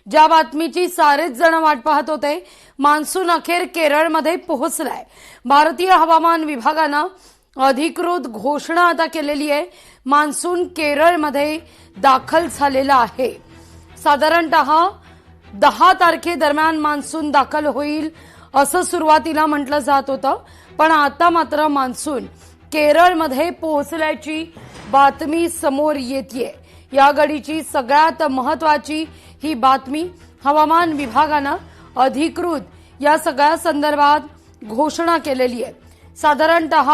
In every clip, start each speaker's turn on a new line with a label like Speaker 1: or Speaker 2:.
Speaker 1: ज्या बातमीची सारेच जण वाट पाहत होते, मान्सून अखेर केरळमध्ये पोहोचलाय। भारतीय हवामान विभागानं अधिकृत घोषणा आता केलेली आहे। मान्सून केरळमध्ये दाखल झालेला आहे। साधारणतः 10 तारखेदरम्यान मान्सून दाखल होईल असं सुरुवातीला म्हटलं जात होतं, पण आता मात्र मान्सून केरळमध्ये पोहोचल्याची बातमी समोर येतेय। या घडीची सगळ्यात महत्वाची ही बातमी हवामान विभागानं अधिकृत या सगळ्या संदर्भात घोषणा केलेली आहे। साधारणतः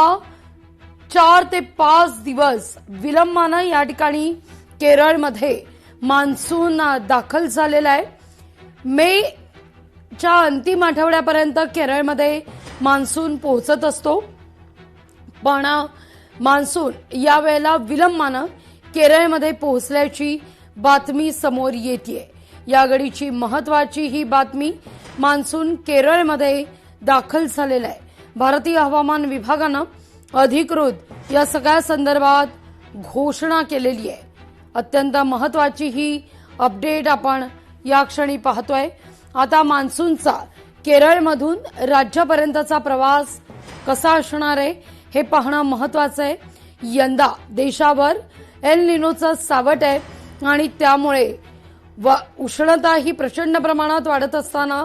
Speaker 1: 4 ते 5 दिवस विलंबानं या ठिकाणी केरळमध्ये मान्सून दाखल झालेला आहे। मेच्या अंतिम आठवड्यापर्यंत केरळमध्ये मान्सून पोहोचत असतो, पण मान्सून यावेळेला विलंबानं केरळमध्ये पोहोचल्याची बातमी समोर येतेय। या घडीची महत्वाची ही बातमी मान्सून केरळमध्ये दाखल झालेला आहे। भारतीय हवामान विभागानं अधिकृत या सगळ्या संदर्भात घोषणा केलेली आहे। अत्यंत महत्वाची ही अपडेट आपण या क्षणी पाहतोय। आता मान्सूनचा केरळमधून राज्यापर्यंतचा प्रवास कसा असणार आहे हे पाहणं महत्वाचं आहे। यंदा देशावर एल निनोचं सावट आहे आणि त्यामुळे उष्णता ही प्रचंड प्रमाणात वाढत असताना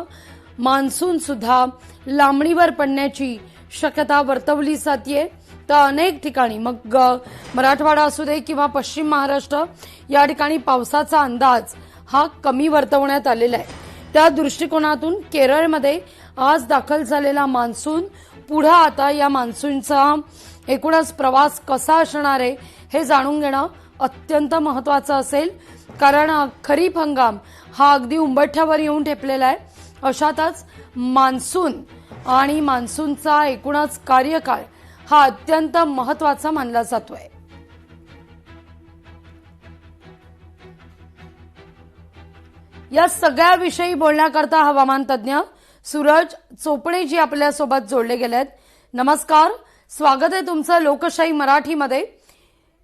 Speaker 1: मान्सून सुद्धा लांबणीवर पडण्याची शक्यता वर्तवली जाते। तर अनेक ठिकाणी मग मराठवाडा असू दे किंवा पश्चिम महाराष्ट्र या ठिकाणी पावसाचा अंदाज हा कमी वर्तवण्यात आलेला आहे। त्या दृष्टिकोनातून केरळमध्ये आज दाखल झालेला मान्सून पुढे आता या मान्सूनचा एकूणच प्रवास कसा असणार आहे हे जाणून घेणं अत्यंत महत्वाचं असेल, कारण खरीप हंगाम हा अगदी उंबरठ्यावर येऊन ठेपलेला आहे। अशातच मान्सून आणि मान्सूनचा एकूणच कार्यकाळ हा अत्यंत महत्वाचा मानला जातोय। या सगळ्याविषयी बोलण्याकरता हवामान तज्ञ सूरज चोपडे जी आपल्या सोबत जोडले गेलेत। नमस्कार, स्वागत आहे तुमचं लोकशाही मराठीमध्ये।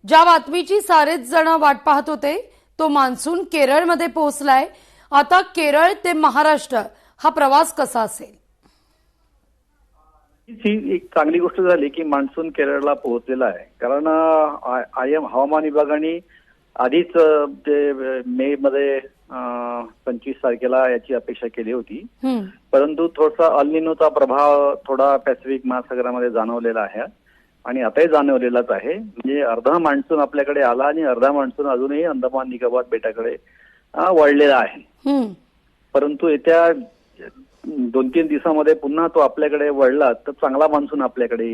Speaker 1: ज्या बातमीची सारेच जण वाट पाहत होते, तो मान्सून केरळमध्ये पोहोचलाय। आता केरळ ते महाराष्ट्र हा प्रवास कसा असेल?
Speaker 2: ही एक चांगली गोष्ट झाली की मान्सून केरळला पोहोचलेला आहे, कारण हवामान विभागाने आधीच मे मध्ये 25 तारखेला याची अपेक्षा केली होती, परंतु थोडासा अल निनोचा प्रभाव थोडा पॅसिफिक महासागरामध्ये जाणवलेला आहे आणि आताही जाणवलेलाच आहे। म्हणजे अर्धा मान्सून आपल्याकडे आला आणि अर्धा मान्सून अजूनही अंदमान निकोबार बेटाकडे वळलेला आहे। परंतु येत्या 2-3 दिवसामध्ये पुन्हा तो आपल्याकडे वळला तर चांगला मान्सून आपल्याकडे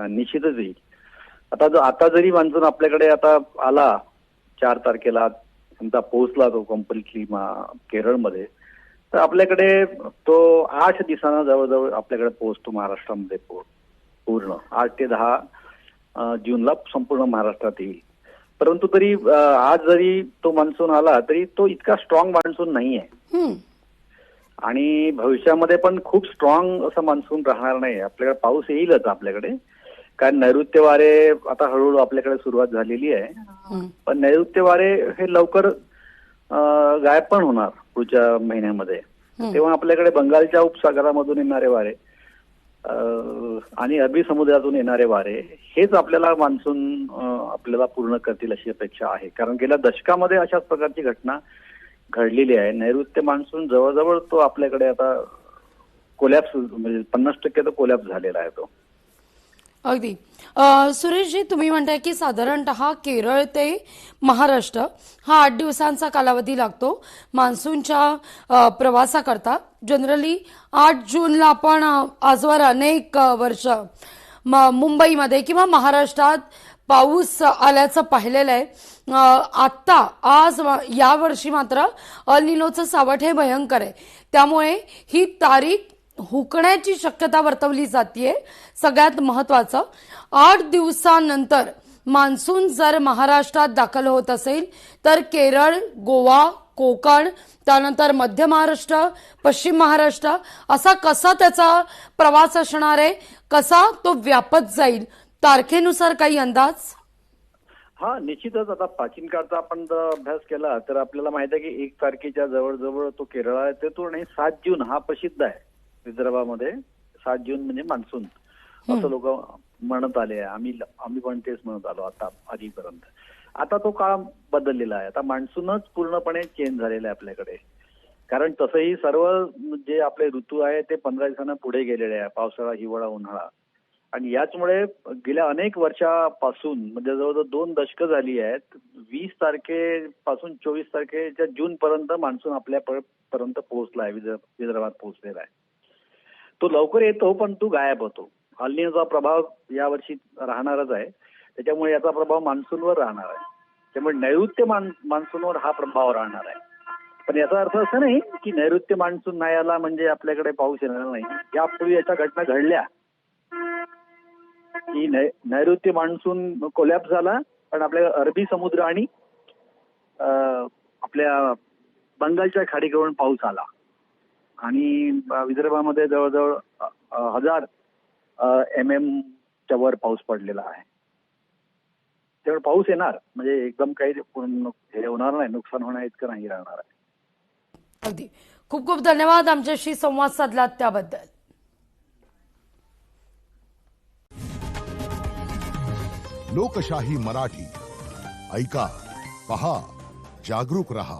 Speaker 2: निश्चितच येईल। आता जरी मान्सून आपल्याकडे आता आला 4 तारखेला समजा पोहोचला तो कम्प्लिटली केरळमध्ये, तर आपल्याकडे तो 8 दिवसांना जवळजवळ आपल्याकडे पोहोचतो महाराष्ट्रामध्ये पूर्ण 8 ते 10 जूनला संपूर्ण महाराष्ट्रात येईल। परंतु तरी आज जरी तो मान्सून आला तरी तो इतका स्ट्रॉंग मान्सून नाहीये आणि भविष्यामध्ये पण खूप स्ट्रॉंग असं मान्सून राहणार नाही। आपल्याकडे पाऊस येईलच आपल्याकडे, कारण नैऋत्य वारे आता हळूहळू आपल्याकडे सुरुवात झालेली आहे, पण नैऋत्य वारे हे लवकर गायब पण होणार पुढच्या महिन्यामध्ये। तेव्हा आपल्याकडे बंगालच्या उपसागरामधून येणारे वारे आणि अरबी समुद्रातून येणारे वारे हेच आपल्याला मान्सून आपल्याला पूर्ण करतील अशी अपेक्षा आहे, कारण गेल्या दशकामध्ये अशाच प्रकारची घटना घडलेली आहे। नैऋत्य मान्सून जवळजवळ तो आपल्याकडे आता कोलॅप्स, म्हणजे 50% तो कोलॅप्स झालेला आहे तो।
Speaker 1: अगदी सुरेशजी, तुम्ही म्हणताय की साधारणतः केरळ ते महाराष्ट्र हा 8 दिवसांचा कालावधी लागतो मान्सूनच्या प्रवासाकरता। जनरली 8 जूनला आपण आजवर अनेक वर्ष मुंबईमध्ये किंवा महाराष्ट्रात पाऊस आल्याचं पाहिलेलं आहे। आज यावर्षी मात्र अल निनोचं सावट हे भयंकर आहे, त्यामुळे ही तारीख हुकण्याची शक्यता वर्तवली जाते। सगळ्यात महत्वाचं, 8 दिवसांनंतर मान्सून जर महाराष्ट्रात दाखल होत असेल तर केरळ, गोवा, कोकण, त्यानंतर मध्य महाराष्ट्र, पश्चिम महाराष्ट्र असा कसा त्याचा प्रवास असणार आहे, कसा तो व्यापत जाईल, तारखेनुसार काही अंदाज?
Speaker 2: हा, निश्चितच. आता प्राचीन काळचा आपण जर अभ्यास केला तर आपल्याला माहित आहे की 1 तारखेच्या जवळजवळ तो केरळ आहे ते तो नाही 7 जून हा प्रसिद्ध आहे विदर्भामध्ये. 7 जून म्हणजे मान्सून असं लोक म्हणत आले आहे. आम्ही पण तेच म्हणत आलो आता आधीपर्यंत. आता तो काळ बदललेला आहे. आता मान्सूनच पूर्णपणे चेंज झालेला आहे आपल्याकडे. कारण तसंही सर्व जे आपले ऋतू आहे ते 15 दिवसांना पुढे गेलेले आहे. पावसाळा, हिवाळा, उन्हाळा. आणि याचमुळे गेल्या अनेक वर्षापासून म्हणजे जवळजवळ 2 दशकं झाली आहेत. 20 तारखेपासून 24 तारखेच्या जून पर्यंत मान्सून आपल्यापर्यंत पोहोचला आहे, विदर्भात पोहोचलेला आहे. तो लवकर येतो पण तो गायब होतो. अल निनोचा प्रभाव यावर्षी राहणारच आहे. त्याच्यामुळे याचा प्रभाव मान्सूनवर राहणार आहे. त्यामुळे नैऋत्य मान्सूनवर हा प्रभाव राहणार आहे. पण याचा अर्थ असा नाही की नैऋत्य मान्सून नाही आला म्हणजे आपल्याकडे पाऊस येणार नाही. यापूर्वी याच्या घटना घडल्या की नैऋत्य मान्सून कोलॅप्स झाला पण आपल्या अरबी समुद्र आणि आपल्या बंगालच्या खाडीकडून पाऊस आला आणि विदर्भामध्ये जवळजवळ 1000 mm च्या वर पाऊस पडलेला आहे. त्यामुळे पाऊस येणार म्हणजे एकदम काही हे होणार नाही, नुकसान होणार इतकं नाही राहणार आहे.
Speaker 1: अगदी खूप खूप धन्यवाद आमच्याशी संवाद साधलात त्याबद्दल.
Speaker 3: लोकशाही मराठी ऐका, पहा, जागरूक रहा.